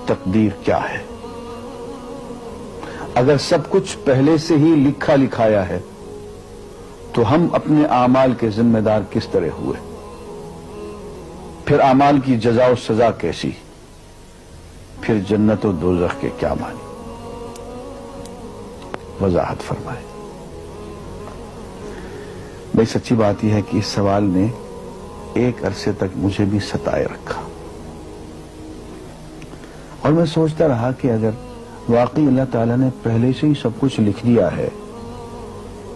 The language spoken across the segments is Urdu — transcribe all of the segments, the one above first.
تقدیر کیا ہے؟ اگر سب کچھ پہلے سے ہی لکھا لکھایا ہے تو ہم اپنے اعمال کے ذمہ دار کس طرح ہوئے؟ پھر اعمال کی جزا و سزا کیسی؟ پھر جنت و دوزخ کے کیا معنی؟ وضاحت فرمائے۔ بھئی سچی بات یہ ہے کہ اس سوال نے ایک عرصے تک مجھے بھی ستائے رکھا، اور میں سوچتا رہا کہ اگر واقعی اللہ تعالیٰ نے پہلے سے ہی سب کچھ لکھ دیا ہے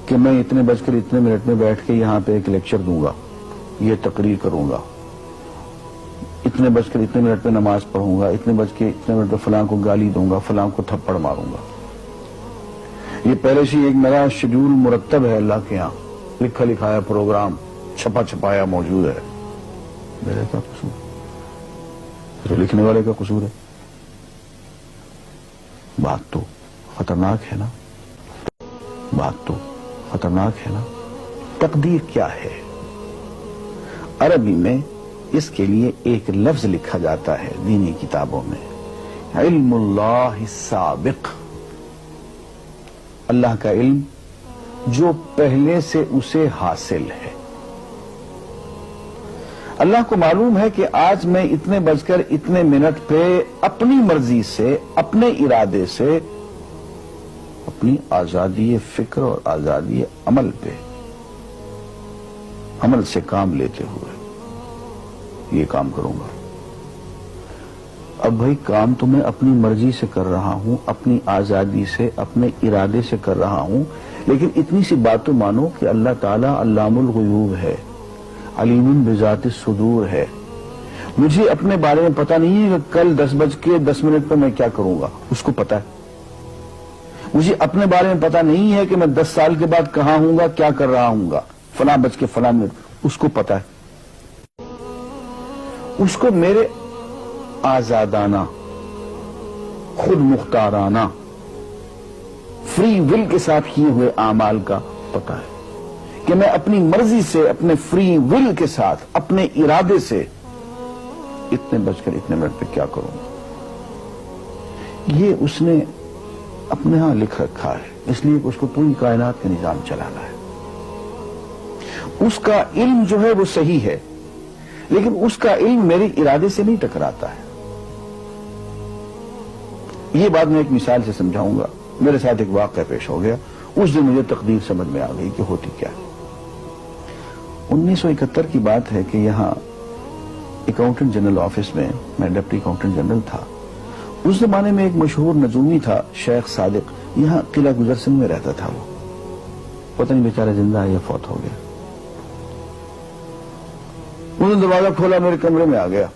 کہ میں اتنے بج کر اتنے منٹ میں بیٹھ کے یہاں پہ ایک لیکچر دوں گا، یہ تقریر کروں گا، اتنے بج کر اتنے منٹ میں نماز پڑھوں گا، اتنے بج کے اتنے منٹ میں فلاں کو گالی دوں گا، فلاں کو تھپڑ ماروں گا، یہ پہلے سے ایک میرا شیڈول مرتب ہے اللہ کے ہاں، لکھا لکھایا پروگرام چھپا چھپایا موجود ہے، میرے کا قصور؟ تو لکھنے والے کا قصور ہے؟ بات تو خطرناک ہے نا، بات تو خطرناک ہے نا۔ تقدیر کیا ہے؟ عربی میں اس کے لیے ایک لفظ لکھا جاتا ہے دینی کتابوں میں، علم اللہ السابق، اللہ کا علم جو پہلے سے اسے حاصل ہے۔ اللہ کو معلوم ہے کہ آج میں اتنے بج کر اتنے منٹ پہ اپنی مرضی سے، اپنے ارادے سے، اپنی آزادی فکر اور آزادی عمل پہ، عمل سے کام لیتے ہوئے یہ کام کروں گا۔ اب بھائی کام تو میں اپنی مرضی سے کر رہا ہوں، اپنی آزادی سے، اپنے ارادے سے کر رہا ہوں، لیکن اتنی سی بات تو مانو کہ اللہ تعالیٰ علام الغیوب ہے، علیم بذات الصدور ہے۔ مجھے اپنے بارے میں پتہ نہیں ہے کہ کل 10:10 پہ میں کیا کروں گا، اس کو پتہ ہے۔ مجھے اپنے بارے میں پتہ نہیں ہے کہ میں 10 سال کے بعد کہاں ہوں گا، کیا کر رہا ہوں گا، فلاں بج کے فلاں منٹ، اس کو پتہ ہے۔ اس کو میرے آزادانہ، خود مختارانہ، فری ول کے ساتھ کیے ہوئے اعمال کا پتہ ہے کہ میں اپنی مرضی سے، اپنے فری ول کے ساتھ، اپنے ارادے سے اتنے بج کر اتنے منٹ پہ کیا کروں گا۔ یہ اس نے اپنے ہاں لکھ رکھا ہے، اس لیے اس کو پوری کائنات کا نظام چلانا ہے۔ اس کا علم جو ہے وہ صحیح ہے، لیکن اس کا علم میرے ارادے سے نہیں ٹکراتا ہے۔ یہ بات میں ایک مثال سے سمجھاؤں گا۔ میرے ساتھ ایک واقعہ پیش ہو گیا، اس دن مجھے تقدیر سمجھ میں آ گئی کہ ہوتی کیا ہے۔ 1971 کی بات ہے کہ یہاں اکاؤنٹنٹ جنرل آفس میں ڈپٹی اکاؤنٹنٹ جنرل تھا۔ اس زمانے میں ایک مشہور نجومی تھا شیخ صادق، یہاں قلعہ گزر سنگھ میں رہتا تھا۔ وہ پتہ نہیں بیچارہ زندہ ہے یا فوت ہو گیا۔ انہوں نے دروازہ کھولا، میرے کمرے میں آ گیا۔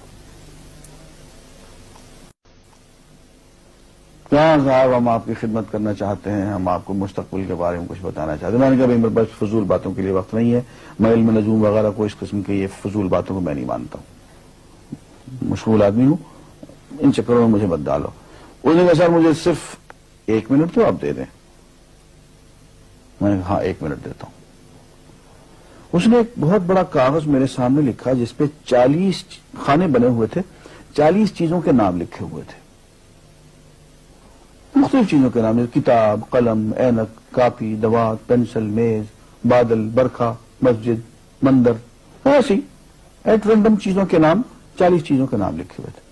کہاں صاحب ہم آپ کی خدمت کرنا چاہتے ہیں، ہم آپ کو مستقبل کے بارے میں کچھ بتانا چاہتے ہیں۔ میں نے کہا میرے پاس فضول باتوں کے لیے وقت نہیں ہے، میں علم نجوم وغیرہ کو، اس قسم کے یہ فضول باتوں کو میں نہیں مانتا ہوں، مشغول آدمی ہوں، ان چکروں میں مجھے مت ڈالو۔ اس نے کہا سر مجھے صرف 1 منٹ تو آپ دے دیں۔ میں نے کہا ہاں 1 منٹ دیتا ہوں۔ اس نے ایک بہت بڑا کاغذ میرے سامنے لکھا جس پہ 40 خانے بنے ہوئے تھے، 40 چیزوں کے نام لکھے ہوئے تھے، مختلف چیزوں کے نام، کتاب، قلم، اینک، کاپی، دوات، پینسل، میز، بادل، برکھا، مسجد، مندر، ایسی ایٹ رینڈم چیزوں کے نام، 40 چیزوں کے نام لکھے ہوئے تھے۔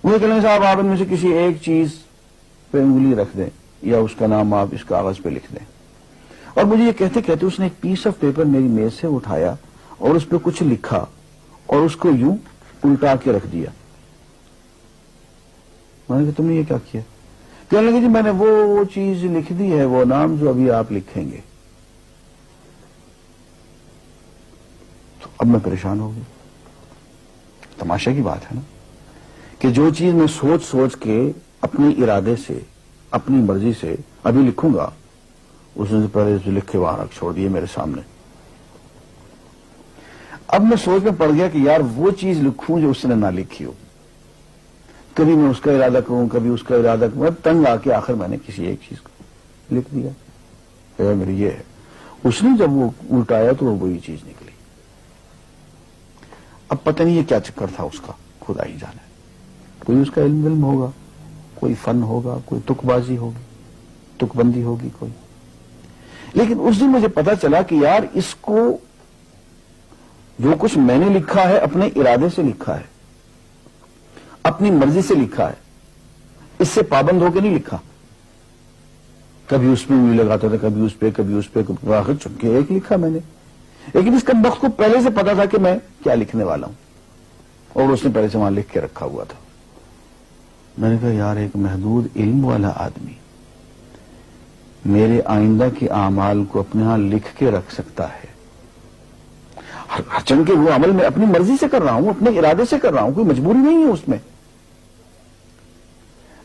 وہ کہنے صاحب آپ ان میں سے کسی ایک چیز پہ انگلی رکھ دیں یا اس کا نام آپ اس کاغذ پہ لکھ دیں۔ اور مجھے یہ کہتے کہتے اس نے ایک پیس آف پیپر میری میز سے اٹھایا اور اس پہ کچھ لکھا اور اس کو یوں الٹا کے رکھ دیا۔ میں نے کہا تم نے یہ کیا کیا؟ کہنے لگے جی میں نے وہ چیز لکھ دی ہے، وہ نام جو ابھی آپ لکھیں گے۔ تو اب میں پریشان ہو گیا۔ تماشا کی بات ہے نا کہ جو چیز میں سوچ سوچ کے اپنے ارادے سے، اپنی مرضی سے ابھی لکھوں گا، اس نے پہلے جو لکھے وہاں رکھ چھوڑ دیے میرے سامنے۔ اب میں سوچ میں پڑ گیا کہ یار وہ چیز لکھوں جو اس نے نہ لکھی ہو۔ کبھی میں اس کا ارادہ کروں، کبھی اس کا ارادہ کروں، تنگ آ کے آخر میں نے کسی ایک چیز کو لکھ دیا کہ میری یہ ہے۔ اس نے جب وہ الٹایا تو وہ وہی چیز نکلی۔ اب پتہ نہیں یہ کیا چکر تھا اس کا، خدا ہی جانے۔ کوئی اس کا علم ہوگا، کوئی فن ہوگا، کوئی تک بازی ہوگی، تک بندی ہوگی کوئی. لیکن اس دن مجھے پتا چلا کہ یار اس کو جو کچھ میں نے لکھا ہے اپنے ارادے سے لکھا ہے، اپنی مرضی سے لکھا ہے، اس سے پابند ہو کے نہیں لکھا. کبھی اس میں انگلی لگاتا تھا، کبھی اس پہ آخر چونکہ ایک لکھا میں نے. لیکن اس کمبخت کو پہلے سے پتا تھا کہ میں کیا لکھنے والا ہوں، اور اس نے پہلے سے وہاں لکھ کے رکھا ہوا تھا. میں نے کہا یار ایک محدود علم والا آدمی میرے آئندہ کے اعمال کو اپنے ہاں لکھ کے رکھ سکتا ہے. چونکہ وہ عمل میں اپنی مرضی سے کر رہا ہوں، اپنے ارادے سے کر رہا ہوں، کوئی مجبوری نہیں ہے اس میں.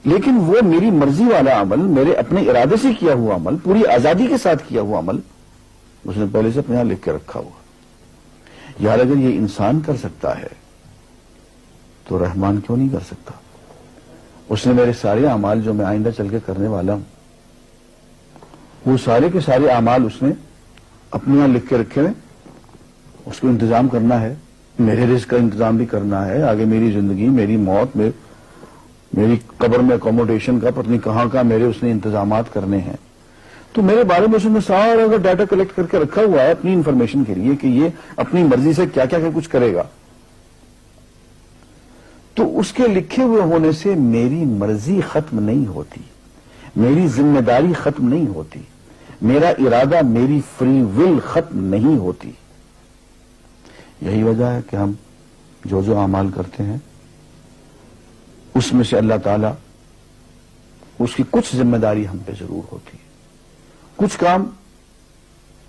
لیکن وہ میری مرضی والا عمل، میرے اپنے ارادے سے کیا ہوا عمل، پوری آزادی کے ساتھ کیا ہوا عمل، اس نے پہلے سے اپنے یہاں لکھ کے رکھا ہوا. یار اگر یہ انسان کر سکتا ہے تو رحمان کیوں نہیں کر سکتا؟ اس نے میرے سارے اعمال جو میں آئندہ چل کے کرنے والا ہوں، وہ سارے کے سارے اعمال اس نے اپنے یہاں لکھ کے رکھے ہیں. اس کو انتظام کرنا ہے، میرے رزق کا انتظام بھی کرنا ہے، آگے میری زندگی، میری موت، میری قبر میں اکوموڈیشن کا پتہ نہیں کہاں کا میرے اس نے انتظامات کرنے ہیں. تو میرے بارے میں اس نے سارا اگر ڈاٹا کلیکٹ کر کے رکھا ہوا ہے اپنی انفارمیشن کے لیے کہ یہ اپنی مرضی سے کیا کیا کچھ کرے گا. تو اس کے لکھے ہوئے ہونے سے میری مرضی ختم نہیں ہوتی، میری ذمہ داری ختم نہیں ہوتی، میرا ارادہ، میری فری ول ختم نہیں ہوتی. یہی وجہ ہے کہ ہم جو اعمال کرتے ہیں اس میں سے اللہ تعالیٰ اس کی کچھ ذمہ داری ہم پہ ضرور ہوتی ہے. کچھ کام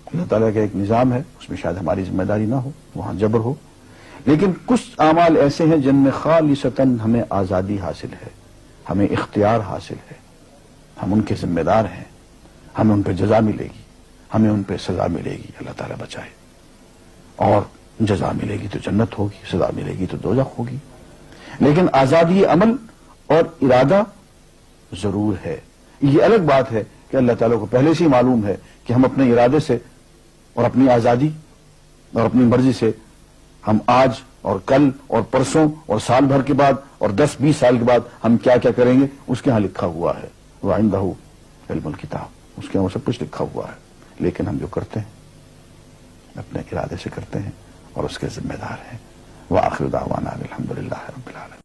اللہ تعالیٰ کا ایک نظام ہے، اس میں شاید ہماری ذمہ داری نہ ہو، وہاں جبر ہو. لیکن کچھ اعمال ایسے ہیں جن میں خالصتاً ہمیں آزادی حاصل ہے، ہمیں اختیار حاصل ہے، ہم ان کے ذمہ دار ہیں، ہمیں ان پہ جزا ملے گی، ہمیں ان پہ سزا ملے گی، اللہ تعالیٰ بچائے. اور جزا ملے گی تو جنت ہوگی، سزا ملے گی تو دوزخ ہوگی. لیکن آزادی عمل اور ارادہ ضرور ہے. یہ الگ بات ہے کہ اللہ تعالیٰ کو پہلے سے ہی معلوم ہے کہ ہم اپنے ارادے سے اور اپنی آزادی اور اپنی مرضی سے ہم آج اور کل اور پرسوں اور سال بھر کے بعد اور 10-20 سال کے بعد ہم کیا کیا کریں گے اس کے ہاں لکھا ہوا ہے. وَعِندَهُ عِلْمُ الْكِتَابِ، اس کے ہاں وہ سب کچھ لکھا ہوا ہے. لیکن ہم جو کرتے ہیں اپنے ارادے سے کرتے ہیں اور اس کے ذمہ دار ہیں. وآخر دعوانا الحمدللہ رب العالمین.